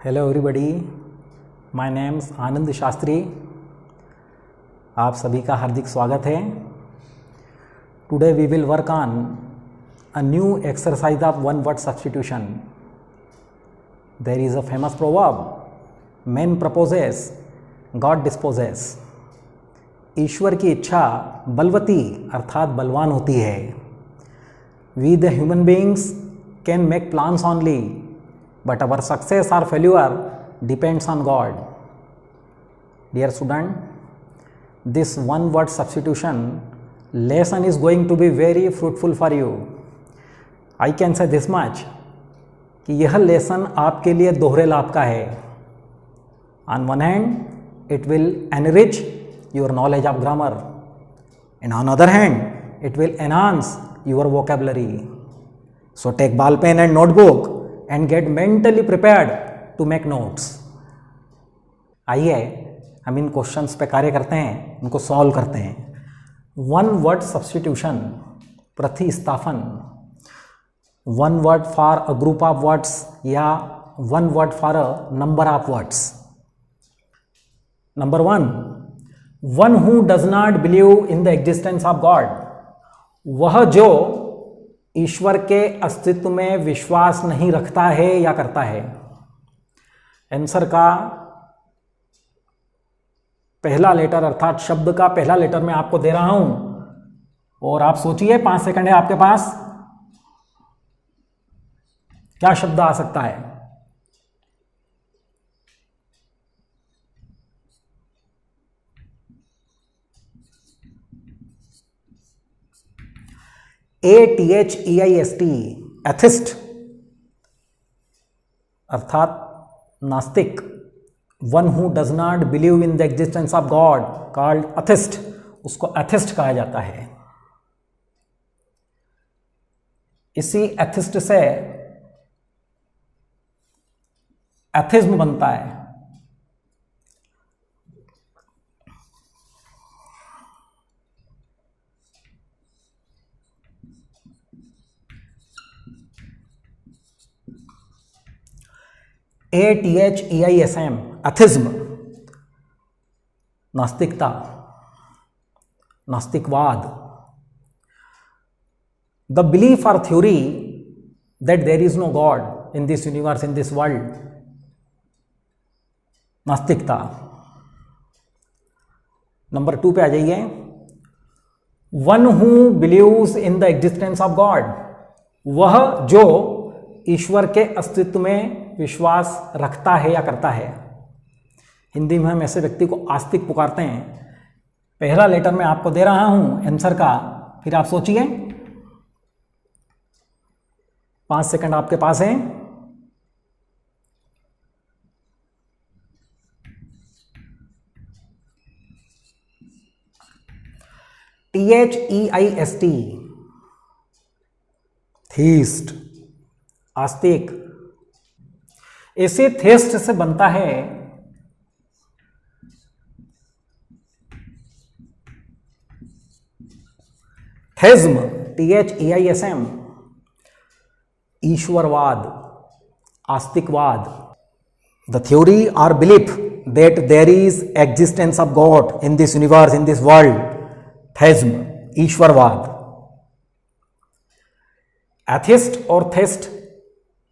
Hello everybody, my name's Anand Shastri. आप सभी का हार्दिक स्वागत है। Today we will work on a new exercise of one word substitution. There is a famous proverb, man proposes God disposes. ईश्वर की इच्छा बलवती अर्थात बलवान होती है। We the human beings can make plans only, but our success or failure depends on God. Dear student, this one word substitution lesson is going to be very fruitful for you. I can say this much कि यह lesson आपके लिए दोहरे लाभ का है। On one hand it will enrich your knowledge of grammar, and on other hand it will enhance your vocabulary. So take ball pen and notebook and get mentally prepared to make notes. आइए हम इन questions पे कार्य करते हैं, उनको solve करते हैं। One word substitution, प्रतिस्थापन। One word for a group of words या one word for a number of words. Number one who does not believe in the existence of God, वह जो ईश्वर के अस्तित्व में विश्वास नहीं रखता है या करता है। आंसर का पहला लेटर अर्थात शब्द का पहला लेटर मैं आपको दे रहा हूं और आप सोचिए, 5 सेकंड है आपके पास, क्या शब्द आ सकता है। ATHEIST, एथिस्ट अर्थात नास्तिक। One who does not believe in the existence of God called atheist, उसको एथिस्ट कहा जाता है। इसी एथिस्ट से एथिज्म बनता है। ATHEISM, एथिज्म, नास्तिकता, नास्तिकवाद। द बिलीफ और theory that there is no God in this universe, in this world, नास्तिकता। नंबर 2 पे आ जाइए। One who believes in the existence of God, वह जो ईश्वर के अस्तित्व में विश्वास रखता है या करता है। हिंदी में हम ऐसे व्यक्ति को आस्तिक पुकारते हैं। पहला लेटर मैं आपको दे रहा हूं आंसर का, फिर आप सोचिए। 5 सेकंड आपके पास है। THEIST, थीस्ट, आस्तिक। ऐसे थेस्ट से बनता है थेज्म, THEISM, ईश्वरवाद, आस्तिकवाद। द थ्योरी और belief that there is existence of God in this universe, in this world, theism, ईश्वरवाद। एथिस्ट और थेस्ट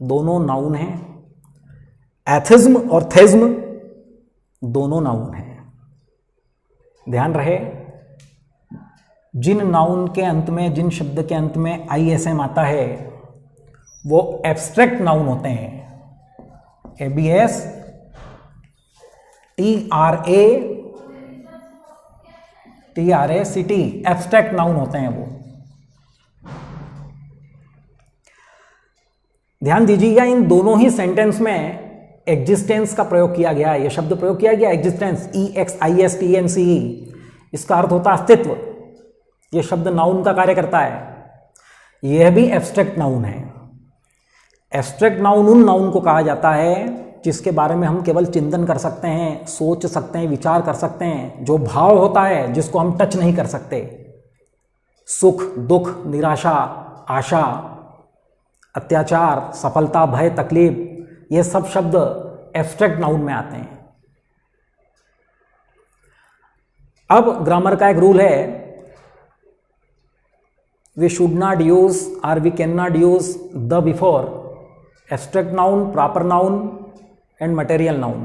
दोनों नाउन हैं। एथिज्म और थेज्म दोनों नाउन हैं। ध्यान रहे, जिन नाउन के अंत में, जिन शब्द के अंत में ISM आता है वो एब्स्ट्रैक्ट नाउन होते हैं। ABS TRACT, एब्स्ट्रैक्ट नाउन होते हैं वो। ध्यान दीजिएगा, इन दोनों ही सेंटेंस में एग्जिस्टेंस का प्रयोग किया गया है। यह शब्द प्रयोग किया गया एग्जिस्टेंस, EXISTENCE। इसका अर्थ होता है अस्तित्व। यह शब्द नाउन का कार्य करता है। यह भी एब्स्ट्रैक्ट नाउन है। एब्स्ट्रैक्ट नाउन उन नाउन को कहा जाता है जिसके बारे में हम केवल चिंतन कर सकते हैं, सोच सकते हैं, विचार कर सकते हैं, जो भाव होता है जिसको हम टच नहीं कर सकते। सुख, दुख, निराशा, आशा, अत्याचार, सफलता, भय, तकलीफ, ये सब शब्द एब्स्ट्रैक्ट नाउन में आते हैं। अब ग्रामर का एक रूल है, वी शुड नॉट यूज और we can not use the before abstract noun, proper noun and material noun.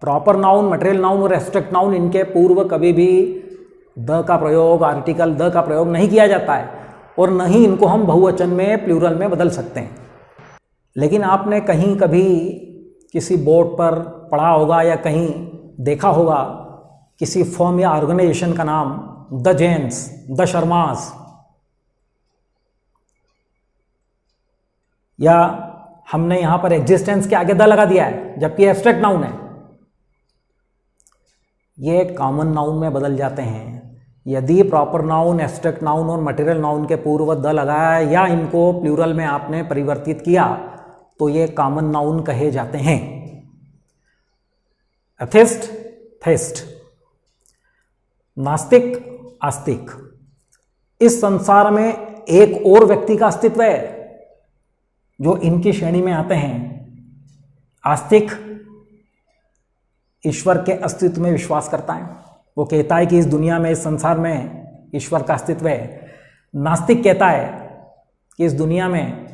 Proper noun, material noun और एब्स्ट्रैक्ट नाउन, इनके पूर्व कभी भी द का प्रयोग, आर्टिकल द का प्रयोग नहीं किया जाता है, और न ही इनको हम बहुवचन में, प्लूरल में बदल सकते हैं। लेकिन आपने कहीं कभी किसी बोर्ड पर पढ़ा होगा या कहीं देखा होगा किसी फर्म या ऑर्गेनाइजेशन का नाम द जैन्स, द शर्मास, या हमने यहां पर एग्जिस्टेंस के आगे द लगा दिया है जबकि एब्स्ट्रैक्ट नाउन है। ये कॉमन नाउन में बदल जाते हैं। यदि प्रॉपर नाउन, एब्स्ट्रैक्ट नाउन और मटेरियल नाउन के पूर्व द लगाया या इनको प्लूरल में आपने परिवर्तित किया तो ये कॉमन नाउन कहे जाते हैं। एथिस्ट, थेस्ट, नास्तिक, आस्तिक। इस संसार में एक और व्यक्ति का अस्तित्व है जो इनकी श्रेणी में आते हैं। आस्तिक ईश्वर के अस्तित्व में विश्वास करता है, वो कहता है कि इस दुनिया में, इस संसार में ईश्वर का अस्तित्व है। नास्तिक कहता है कि इस दुनिया में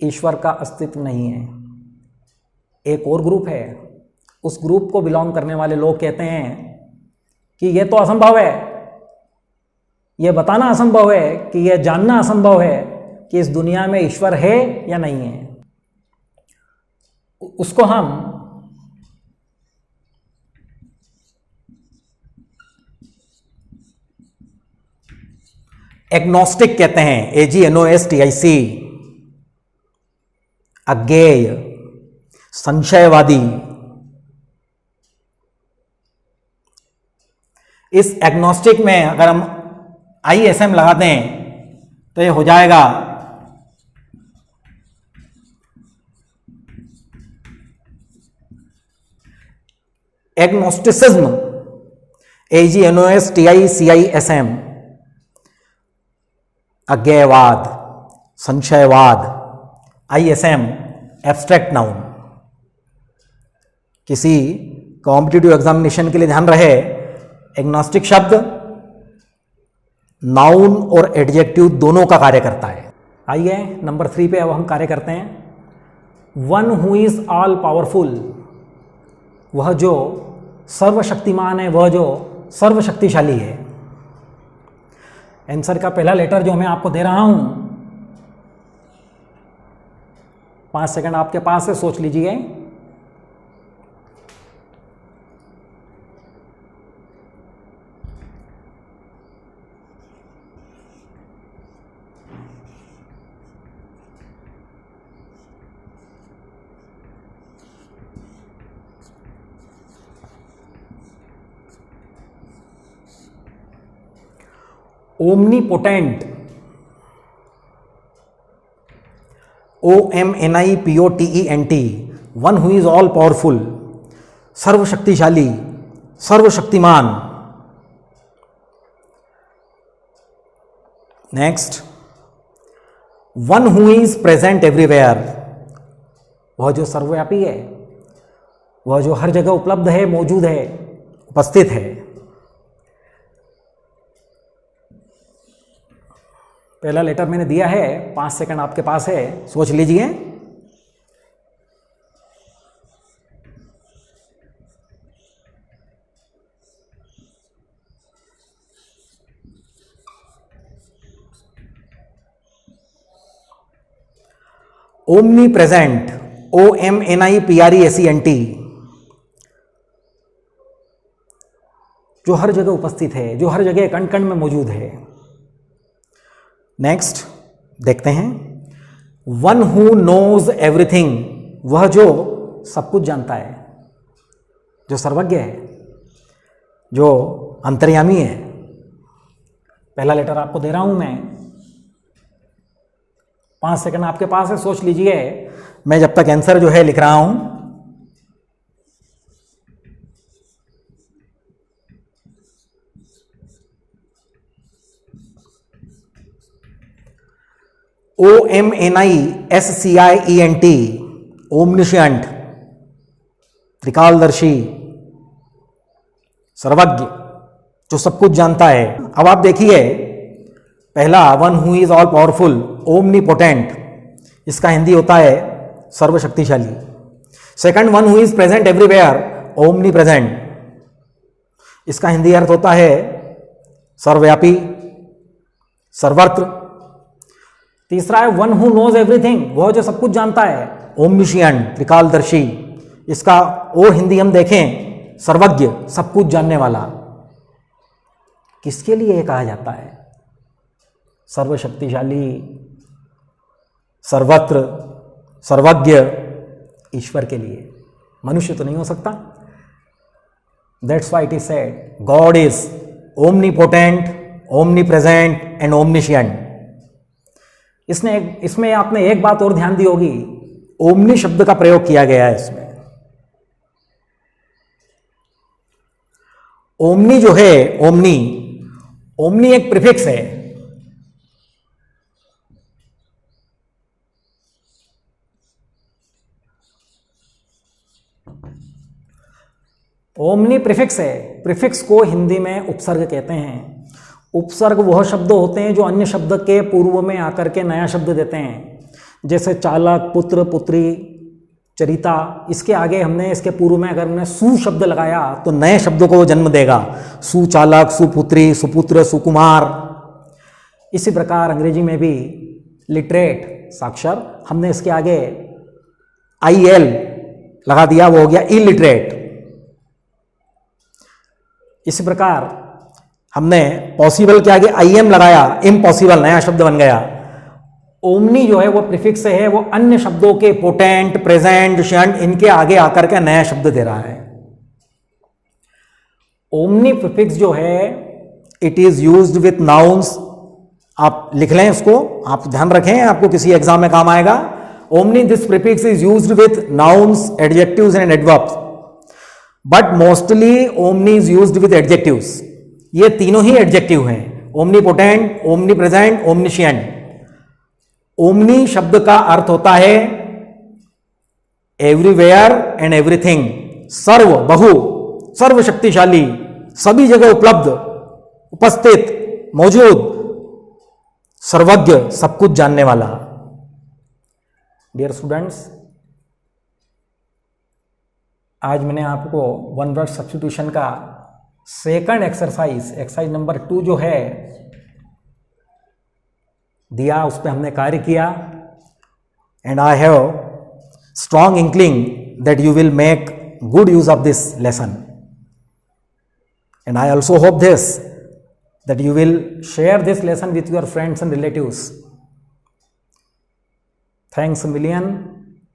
ईश्वर का अस्तित्व नहीं है। एक और ग्रुप है, उस ग्रुप को बिलोंग करने वाले लोग कहते हैं कि यह तो असंभव है, यह बताना असंभव है, कि यह जानना असंभव है कि इस दुनिया में ईश्वर है या नहीं है। उसको हम एग्नोस्टिक कहते हैं, AGNOSTIC। अज्ञेय, संशयवादी। इस एग्नोस्टिक में अगर हम ISM लगाते हैं तो ये हो जाएगा agnosticism, AGNOSTICISM। अज्ञेयवाद, संशयवाद। ISM, abstract noun. किसी कॉम्पिटिटिव एग्जामिनेशन के लिए ध्यान रहे, एग्नोस्टिक शब्द नाउन और एडजेक्टिव दोनों का कार्य करता है। आइए नंबर 3 पे अब हम कार्य करते हैं। One who is all powerful, वह जो सर्वशक्तिमान है, वह जो सर्वशक्तिशाली है। आंसर का पहला लेटर जो मैं आपको दे रहा हूं, 5 सेकंड आपके पास है, सोच लीजिए। Omnipotent, OMNIPOTENT, one who is all powerful, सर्वशक्तिशाली, सर्वशक्तिमान। Next, one who is present everywhere, वह जो सर्वव्यापी है, वह जो हर जगह उपलब्ध है, मौजूद है, उपस्थित है। पहला लेटर मैंने दिया है, 5 सेकंड आपके पास है, सोच लीजिए। ओमनी प्रेजेंट, OMNIPRESENT, जो हर जगह उपस्थित है, जो हर जगह कण कण में मौजूद है। नेक्स्ट देखते हैं, वन हु नोज एवरीथिंग, वह जो सब कुछ जानता है, जो सर्वज्ञ है, जो अंतर्यामी है। पहला लेटर आपको दे रहा हूं मैं, 5 सेकंड आपके पास है, सोच लीजिए। मैं जब तक आंसर जो है लिख रहा हूं। OMNISCIENT, ओमनिशिएंट, त्रिकालदर्शी, सर्वज्ञ, जो सब कुछ जानता है। अब आप देखिए, पहला one who is all powerful, omnipotent, इसका हिंदी होता है सर्वशक्तिशाली। Second, one who is present everywhere, omnipresent, इसका हिंदी अर्थ होता है सर्वव्यापी, सर्वत्र। तीसरा है वन हु नोज एवरीथिंग, वह जो सब कुछ जानता है, ओमनिशिएंट, त्रिकालदर्शी, इसका और हिंदी हम देखें सर्वज्ञ, सब कुछ जानने वाला। किसके लिए कहा जाता है? सर्वशक्तिशाली, सर्वत्र, सर्वज्ञ, ईश्वर के लिए। मनुष्य तो नहीं हो सकता। That's why it is said God is omnipotent, omnipresent and omniscient. इसमें आपने एक बात और ध्यान दी होगी, ओमनी शब्द का प्रयोग किया गया है इसमें। ओमनी जो है, ओमनी एक प्रीफिक्स है। ओमनी प्रीफिक्स है। प्रीफिक्स को हिंदी में उपसर्ग कहते हैं। उपसर्ग वह शब्द होते हैं जो अन्य शब्द के पूर्व में आकर के नया शब्द देते हैं। जैसे चालक, पुत्र, पुत्री, चरिता, इसके आगे हमने, इसके पूर्व में अगर हमने सु शब्द लगाया तो नए शब्दों को जन्म देगा। सुचालक, सुपुत्री, सुपुत्र, सुकुमार। इसी प्रकार अंग्रेजी में भी लिटरेट, साक्षर, हमने इसके आगे IL लगा दिया, वो हो गया इलिटरेट। इसी प्रकार हमने पॉसिबल के आगे IM लगाया, इम्पॉसिबल, नया शब्द बन गया। ओमनी जो है वो प्रीफिक्स है, वो अन्य शब्दों के पोटेंट, प्रेजेंट, शंट, इनके आगे आकर के नया शब्द दे रहा है। ओमनी प्रीफिक्स जो है it is used with nouns. आप लिख लें इसको, आप ध्यान रखें, आपको किसी एग्जाम में काम आएगा। Omni this prefix is used with nouns, adjectives and adverbs, but mostly omni is used with adjectives. ये तीनों ही एडजेक्टिव हैं, ओमनीपोटेंट, ओमनी प्रेजेंट, ओमनिशिएंट। ओमनी शब्द का अर्थ होता है एवरीवेयर एंड एवरीथिंग, सर्व, बहु, सर्वशक्तिशाली, सभी जगह उपलब्ध, उपस्थित, मौजूद, सर्वज्ञ, सब कुछ जानने वाला। डियर स्टूडेंट्स, आज मैंने आपको वन वर्ड सब्स्टिट्यूशन का सेकंड एक्सरसाइज नंबर 2 जो है दिया, उस पर हमने कार्य किया। And I have strong inkling that you will make good use of this lesson. And I also hope this that you will share this lesson with your friends and relatives. Thanks a million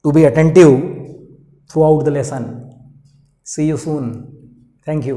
to be attentive throughout the lesson. See you soon. Thank you.